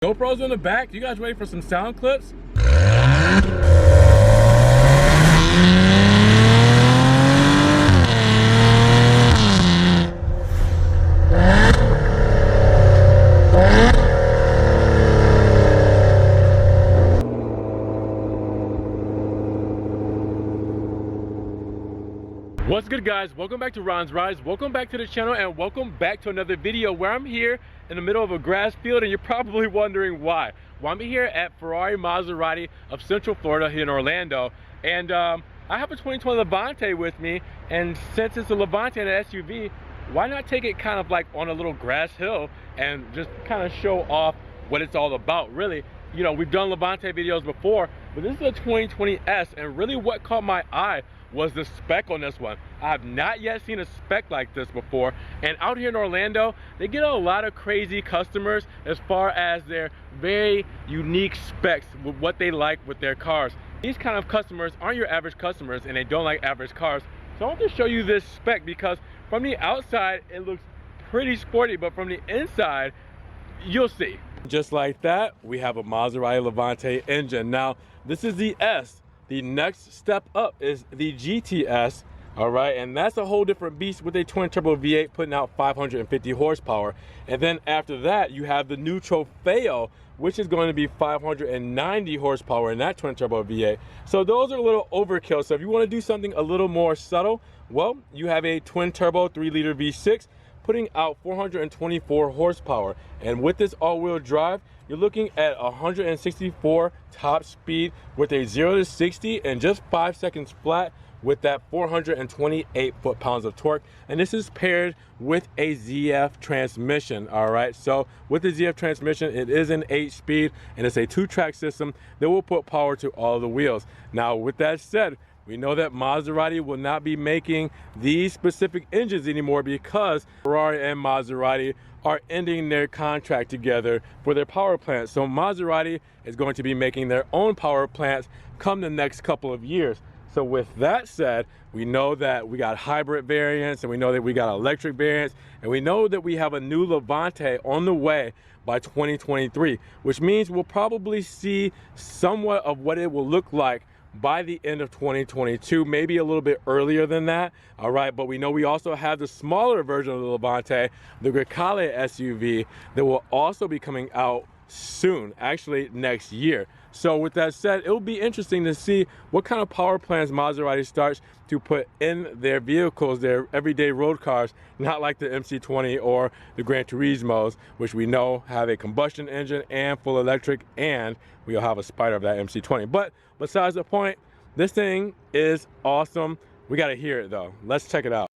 GoPro's in the back. You guys ready for some sound clips? What's good, guys? Welcome back to Ron's Rides. Welcome back to the channel, and welcome back to another video where I'm here in the middle of a grass field, and you're probably wondering why. Well, I'm here at Ferrari Maserati of Central Florida here in Orlando, and I have a 2020 Levante with me, and since it's a Levante and an SUV, why not take it kind of like on a little grass hill and just kind of show off what it's all about, really. You know, we've done Levante videos before, but this is a 2020S, and really what caught my eye was the spec on this one. I have not yet seen a spec like this before, and out here in Orlando, they get a lot of crazy customers as far as their very unique specs with what they like with their cars. These kind of customers aren't your average customers, and they don't like average cars. So I want to show you this spec because from the outside, it looks pretty sporty, but from the inside, you'll see. Just like that, we have a Maserati Levante engine. Now, this is the S. The next step up is the GTS, all right, and that's a whole different beast with a twin turbo V8 putting out 550 horsepower. And then after that, you have the new Trofeo, which is going to be 590 horsepower in that twin turbo V8. So those are a little overkill. So if you want to do something a little more subtle, well, you have a twin turbo 3-liter V6 putting out 424 horsepower. And with this all-wheel drive, you're looking at 164 top speed with a 0 to 60 in just 5 seconds flat with that 428 foot-pounds of torque. And this is paired with a ZF transmission, all right? So with the ZF transmission, it is an 8-speed and it's a 2-track system that will put power to all the wheels. Now, with that said, we know that Maserati will not be making these specific engines anymore because Ferrari and Maserati are ending their contract together for their power plants. So Maserati is going to be making their own power plants come the next couple of years. So with that said, we know that we got hybrid variants, and we know that we got electric variants, and we know that we have a new Levante on the way by 2023, which means we'll probably see somewhat of what it will look like by the end of 2022, maybe a little bit earlier than that, all right? But we know we also have the smaller version of the Levante, the Grecale SUV, that will also be coming out soon, actually next year. So with that said, it'll be interesting to see what kind of power plants Maserati starts to put in their vehicles, their everyday road cars, not like the MC20 or the Gran Turismos, which we know have a combustion engine and full electric, and we'll have a spider of that MC20. But besides the point, this thing is awesome. We gotta hear it though. Let's check it out.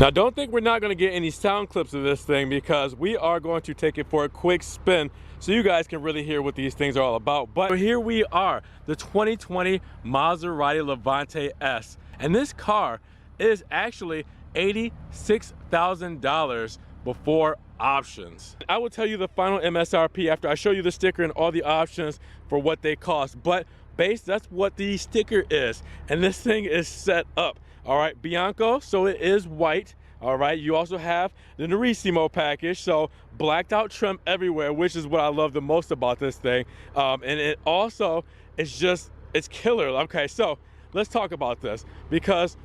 Now, don't think we're not going to get any sound clips of this thing, because we are going to take it for a quick spin so you guys can really hear what these things are all about. But here we are, the 2020 Maserati Levante S. And this car is actually $86,000 before options. I will tell you the final MSRP after I show you the sticker and all the options for what they cost. But base, that's what the sticker is. And this thing is set up. All right, Bianco, so it is white. All right, you also have the Nerissimo package, so blacked out trim everywhere, which is what I love the most about this thing. And it also is it's killer. Okay, so let's talk about this, because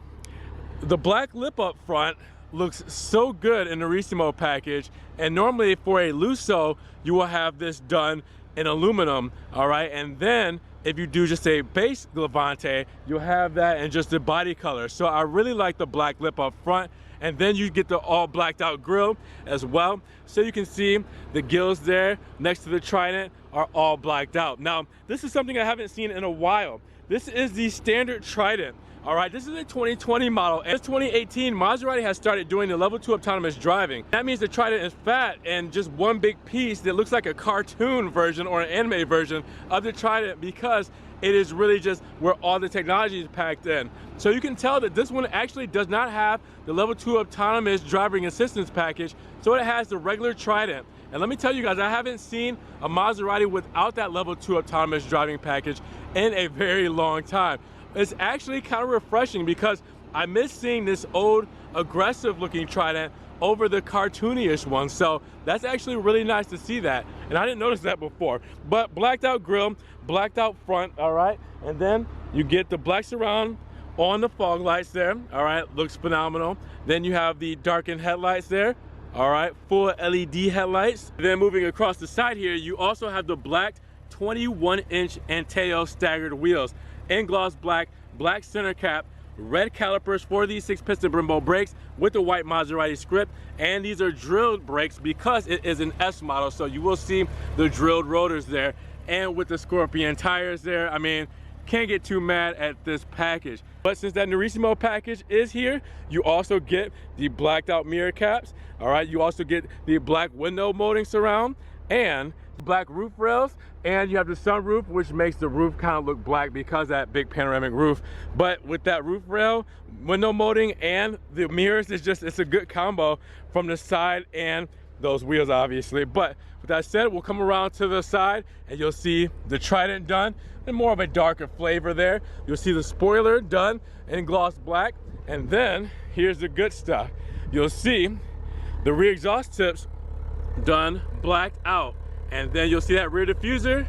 the black lip up front looks so good in the Nerissimo package, and normally for a Lusso, you will have this done in aluminum, all right? And then if you do just a base Levante, you'll have that in just the body color. So I really like the black lip up front, and then you get the all blacked out grille as well. So you can see the gills there next to the Trident are all blacked out. Now, this is something I haven't seen in a while. This is the standard Trident. All right, this is a 2020 model, and it's 2018. Maserati has started doing the level 2 autonomous driving. That means the Trident is fat and just one big piece that looks like a cartoon version or an anime version of the Trident, because it is really just where all the technology is packed in. So you can tell that this one actually does not have the level 2 autonomous driving assistance package, so it has the regular Trident. And let me tell you guys, I haven't seen a Maserati without that level 2 autonomous driving package in a very long time. It's actually kind of refreshing because I miss seeing this old aggressive looking Trident over the cartoony-ish one. So that's actually really nice to see that. And I didn't notice that before. But blacked out grille, blacked out front, all right? And then you get the black surround on the fog lights there, all right? Looks phenomenal. Then you have the darkened headlights there, all right? Full LED headlights. Then moving across the side here, you also have the black 21-inch Anteo staggered wheels. In gloss black, black center cap, red calipers for these 6-piston Brembo brakes with the white Maserati script, and these are drilled brakes because it is an S model, so you will see the drilled rotors there, and with the Scorpion tires there. I mean, can't get too mad at this package. But since that Nerissimo package is here, you also get the blacked out mirror caps, all right? You also get the black window molding surround and black roof rails, and you have the sunroof, which makes the roof kind of look black because of that big panoramic roof. But with that roof rail, window molding, and the mirrors, it's a good combo from the side and those wheels, obviously. But with that said, we'll come around to the side and you'll see the Trident done in more of a darker flavor there. You'll see the spoiler done in gloss black, and then here's the good stuff. You'll see the rear exhaust tips done blacked out, and then you'll see that rear diffuser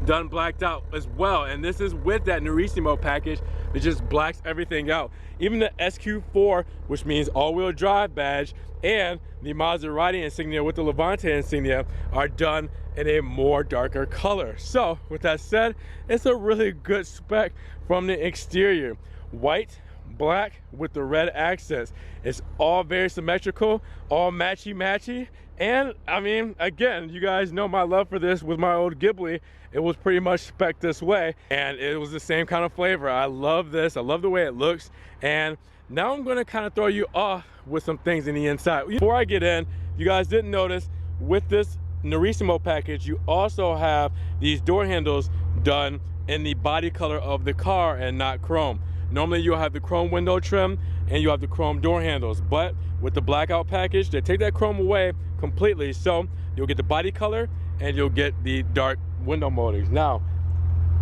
done blacked out as well. And this is with that Nerissimo package that just blacks everything out. Even the SQ4, which means all-wheel drive badge, and the Maserati insignia with the Levante insignia are done in a more darker color. So with that said, it's a really good spec from the exterior. White, black with the red accents. It's all very symmetrical, all matchy-matchy. And I mean, again, you guys know my love for this with my old Ghibli. It was pretty much spec this way, and it was the same kind of flavor. I love this. I love the way it looks. And now I'm gonna kind of throw you off with some things in the inside. Before I get in, you guys didn't notice, with this Nerissimo package, you also have these door handles done in the body color of the car and not chrome. Normally you'll have the chrome window trim and you have the chrome door handles, but with the blackout package, they take that chrome away completely. So you'll get the body color and you'll get the dark window moldings. Now,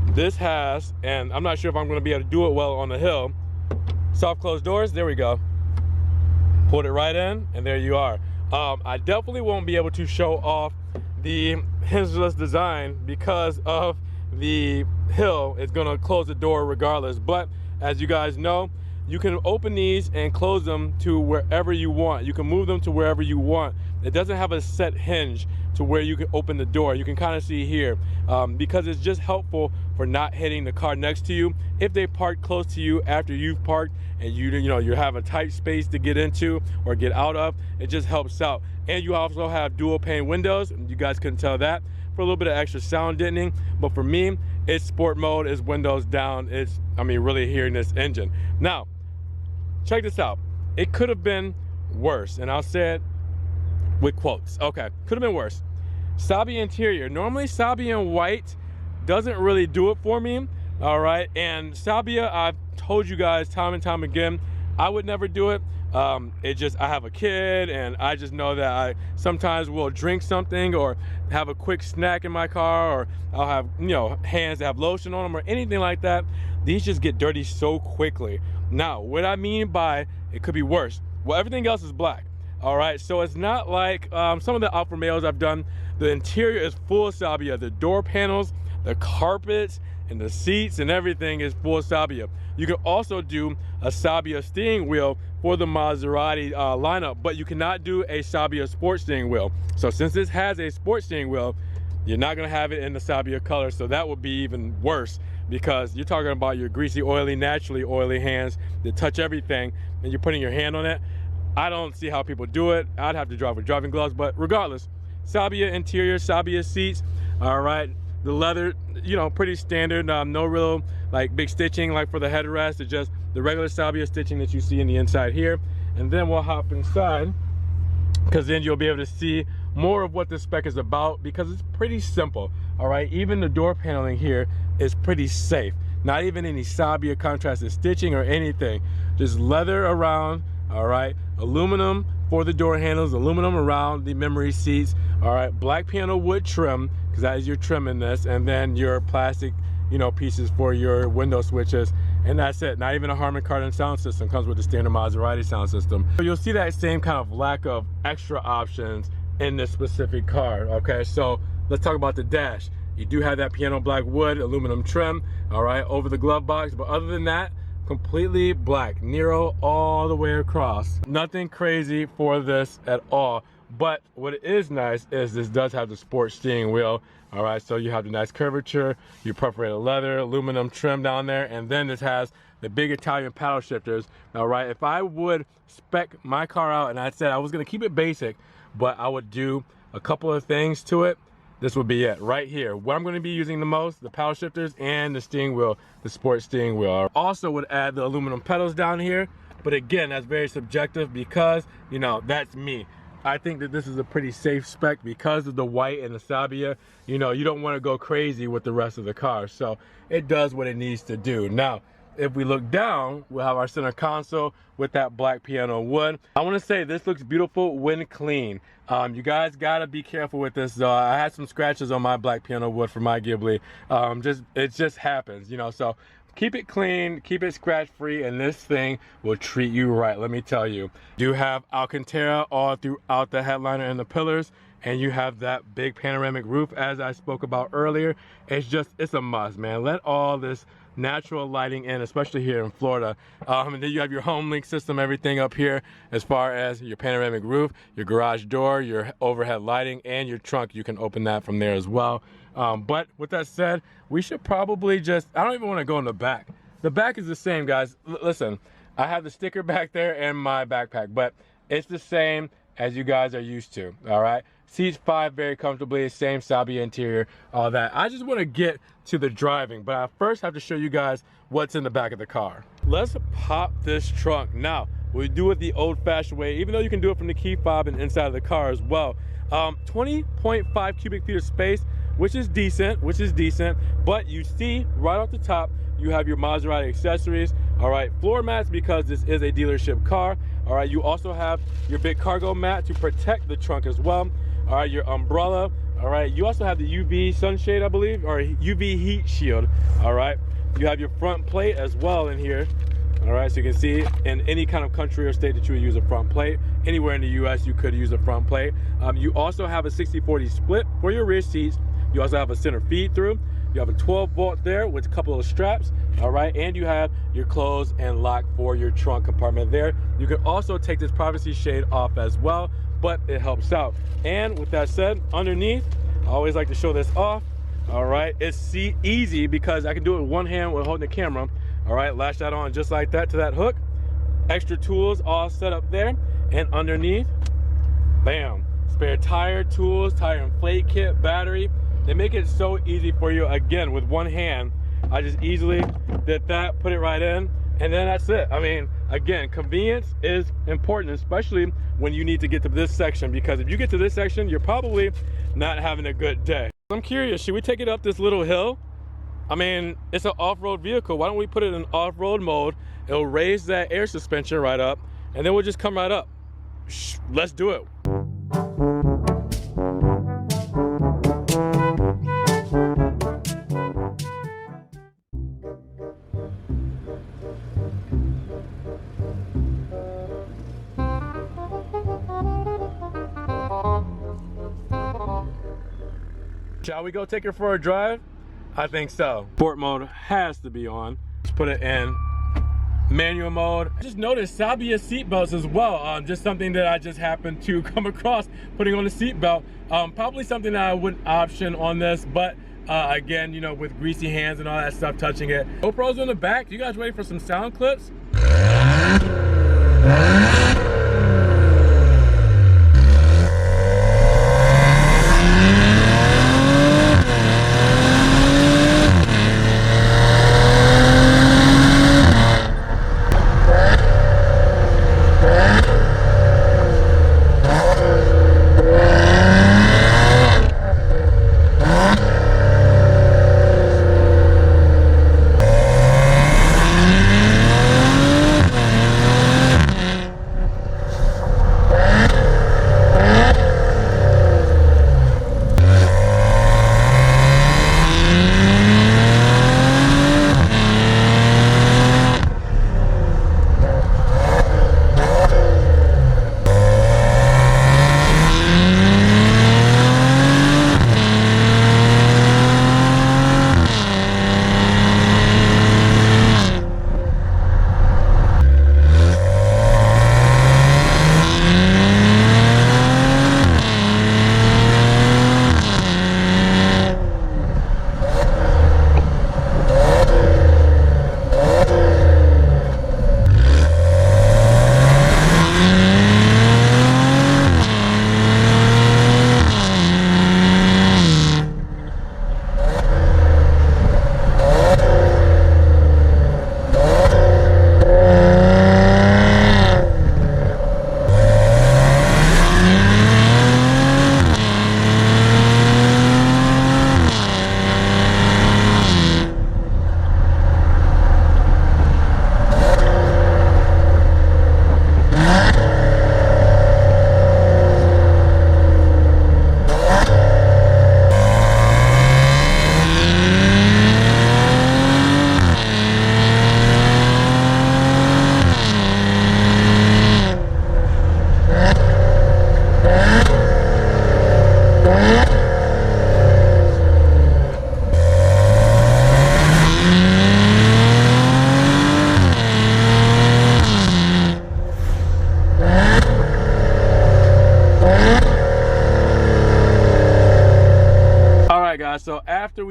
this has, and I'm not sure if I'm gonna be able to do it well on the hill, soft closed doors. There we go. Put it right in, and there you are. I definitely won't be able to show off the hingeless design because of the hill. It's gonna close the door regardless, but as you guys know, you can open these and close them to wherever you want. You can move them to wherever you want. It doesn't have a set hinge to where you can open the door. You can kind of see here, because it's just helpful for not hitting the car next to you. If they park close to you after you've parked and you have a tight space to get into or get out of, it just helps out. And you also have dual pane windows. You guys couldn't tell that, for a little bit of extra sound deadening. But for me, it's sport mode, it's windows down. It's, I mean, really hearing this engine. Now, check this out. It could have been worse, and I'll say it with quotes. Okay, could have been worse. Sabia interior. Normally Sabia in white doesn't really do it for me, all right? And Sabia, I've told you guys time and time again, I would never do it. I have a kid, and I just know that I sometimes will drink something or have a quick snack in my car, or I'll have, hands that have lotion on them or anything like that. These just get dirty so quickly. Now, what I mean by it could be worse, well, everything else is black. All right, so it's not like some of the Alfa Romeos I've done. The interior is full Sabia. The door panels, the carpets, and the seats and everything is full Sabia. You can also do a Sabia steering wheel for the Maserati lineup, but you cannot do a Sabia sport steering wheel. So since this has a sport steering wheel, you're not gonna have it in the Sabia color, so that would be even worse, because you're talking about your greasy, oily, naturally oily hands that touch everything, and you're putting your hand on it. I don't see how people do it. I'd have to drive with driving gloves, but regardless, Sabia interior, Sabia seats, all right. The leather, pretty standard, no real like big stitching like for the headrest. It's just the regular Sabia stitching that you see in the inside here. And then we'll hop inside, because then you'll be able to see more of what this spec is about, because it's pretty simple, all right? Even the door paneling here is pretty safe. Not even any Sabia contrasted stitching or anything. Just leather around, all right? Aluminum for the door handles, aluminum around the memory seats, all right? Black piano wood trim, because that is your trim in this, and then your plastic you know, pieces for your window switches, and that's it. Not even a Harman Kardon sound system. Comes with the standard Maserati sound system. So you'll see that same kind of lack of extra options in this specific car. Okay, so let's talk about the dash. You do have that piano black wood aluminum trim, all right, over the glove box, but other than that, completely black, Nero all the way across. Nothing crazy for this at all. But what is nice is this does have the sport steering wheel. All right, so you have the nice curvature, your perforated leather, aluminum trim down there, and then this has the big Italian paddle shifters. All right, if I would spec my car out and I said I was gonna keep it basic, but I would do a couple of things to it, this would be it right here. What I'm going to be using the most, the paddle shifters and the steering wheel, the sport steering wheel. I also would add the aluminum pedals down here, but again, that's very subjective because, you know, that's me. I think that this is a pretty safe spec because of the white and the Sabia. You know, you don't want to go crazy with the rest of the car, so it does what it needs to do. Now, if we look down, we'll have our center console with that black piano wood. I want to say this looks beautiful when clean. You guys gotta be careful with this though. I had some scratches on my black piano wood for my Ghibli. It just happens, you know, so keep it clean, keep it scratch free, and this thing will treat you right, let me tell you. Do have Alcantara all throughout the headliner and the pillars, and you have that big panoramic roof as I spoke about earlier. It's a must, man. Let all this natural lighting in, especially here in Florida. And then you have your home link system, everything up here as far as your panoramic roof, your garage door, your overhead lighting, and your trunk. You can open that from there as well. But with that said, we should probably just, I don't even want to go in the back. The back is the same, guys. Listen, I have the sticker back there and my backpack, but it's the same as you guys are used to, all right? Seats 5 very comfortably, same Sabia interior, all that. I just want to get to the driving, but I first have to show you guys what's in the back of the car. Let's pop this trunk. Now, we do it the old-fashioned way, even though you can do it from the key fob and inside of the car as well. 20.5 cubic feet of space, which is decent, but you see right off the top, you have your Maserati accessories, all right, floor mats because this is a dealership car, all right, you also have your big cargo mat to protect the trunk as well, all right, your umbrella, all right, you also have the UV sunshade, I believe, or UV heat shield, all right, you have your front plate as well in here, all right, so you can see in any kind of country or state that you would use a front plate. Anywhere in the US you could use a front plate. You also have a 60-40 split for your rear seats. You also have a center feed through. You have a 12-volt there with a couple of straps, all right, and you have your close and lock for your trunk compartment there. You can also take this privacy shade off as well, but it helps out. And with that said, underneath, I always like to show this off, all right, it's easy because I can do it with one hand while holding the camera. All right, latch that on just like that to that hook. Extra tools all set up there, and underneath, bam, spare tire, tools, tire inflate kit, battery. They make it so easy for you. Again, with one hand, I just easily did that, put it right in, and then that's it. I mean, again, convenience is important, especially when you need to get to this section, because if you get to this section, you're probably not having a good day. I'm curious, should we take it up this little hill? I mean, it's an off-road vehicle. Why don't we put it in off-road mode? It'll raise that air suspension right up, and then we'll just come right up. Let's do it. Shall we go take her for a drive? I think so. Sport mode has to be on. Let's put it in manual mode. I just noticed Sabia seatbelts as well. Just something that I just happened to come across putting on the seatbelt. Probably something that I wouldn't option on this, but again, you know, with greasy hands and all that stuff touching it. GoPro's in the back. You guys ready for some sound clips?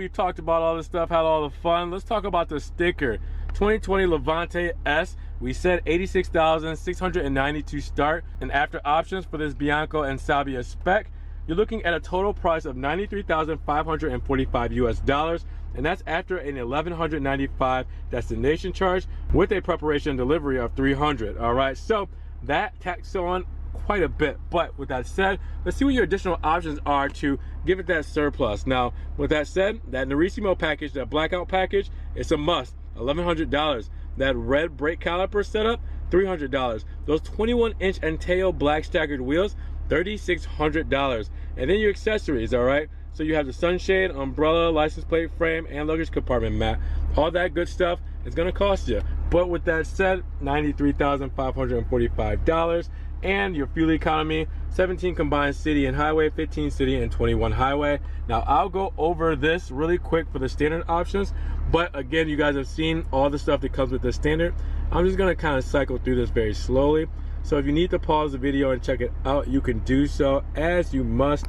we've talked about all this stuff, had all the fun. Let's talk about the sticker. 2020 Levante S. We said 86,692 start, and after options for this Bianco and Sabia spec, you're looking at a total price of $93,545 US, and that's after an $1,195 destination charge with a preparation and delivery of $300. All right, so that tacks on quite a bit. But with that said, let's see what your additional options are to give it that surplus. Now, with that said, that Narissimo package, that blackout package, it's a must. $1,100. That red brake caliper setup, $300. Those 21-inch and tail black staggered wheels, $3,600. And then your accessories, all right? So you have the sunshade, umbrella, license plate frame, and luggage compartment mat. All that good stuff is gonna cost you. But with that said, $93,545. And your fuel economy, 17 combined city and highway, 15 city and 21 highway. Now I'll go over this really quick for the standard options, but again, you guys have seen all the stuff that comes with the standard. I'm just gonna kind of cycle through this very slowly. So if you need to pause the video and check it out, you can do so, as you must.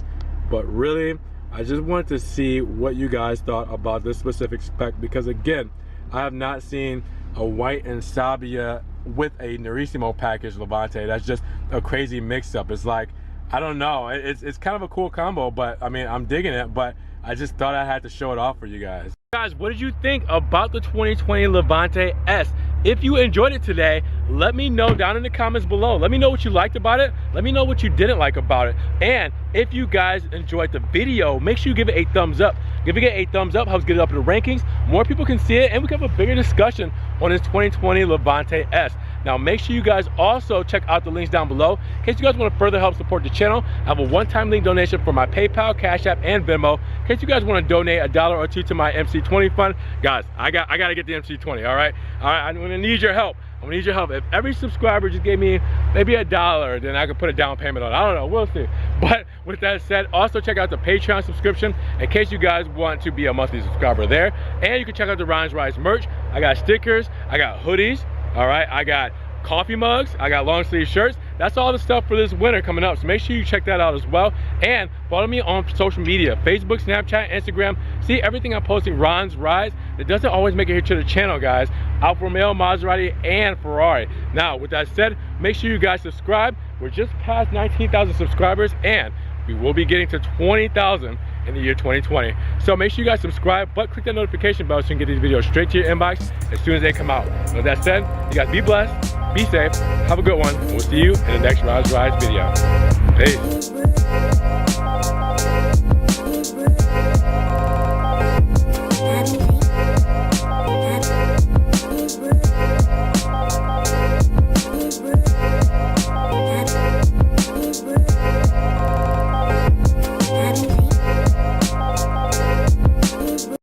But really, I just wanted to see what you guys thought about this specific spec, because again, I have not seen a white and Sabia with a Narissimo package Levante. That's just a crazy mix-up. It's like, I don't know, it's kind of a cool combo, but I mean, I'm digging it, but I just thought I had to show it off for you guys. Guys, what did you think about the 2020 Levante S? If you enjoyed it today, let me know down in the comments below. Let me know what you liked about it. Let me know what you didn't like about it. And if you guys enjoyed the video, make sure you give it a thumbs up. Giving it a thumbs up helps get it up in the rankings. More people can see it, and we can have a bigger discussion on this 2020 Levante S. Now make sure you guys also check out the links down below in case you guys want to further help support the channel. I have a one-time link donation for my PayPal, Cash App, and Venmo in case you guys want to donate $1 or $2 to my MC20 fund. Guys, I gotta get the MC20. All right, I'm gonna need your help. I'm gonna need your help. If every subscriber just gave me maybe $1, then I could put a down payment on it. I don't know, we'll see. But with that said, also check out the Patreon subscription in case you guys want to be a monthly subscriber there. And you can check out the Ron's Rise merch. I got stickers, I got hoodies, all right, I got coffee mugs, I got long sleeve shirts. That's all the stuff for this winter coming up, so make sure you check that out as well. And follow me on social media, Facebook, Snapchat, Instagram. See everything I'm posting, Ron's Rise. It doesn't always make it here to the channel, guys. Alfa Romeo, Maserati, and Ferrari. Now, with that said, make sure you guys subscribe. We're just past 19,000 subscribers, and we will be getting to 20,000 in the year 2020. So make sure you guys subscribe, but click that notification bell so you can get these videos straight to your inbox as soon as they come out. With that said, you guys be blessed, be safe, have a good one, and we'll see you in the next Rise video. Peace.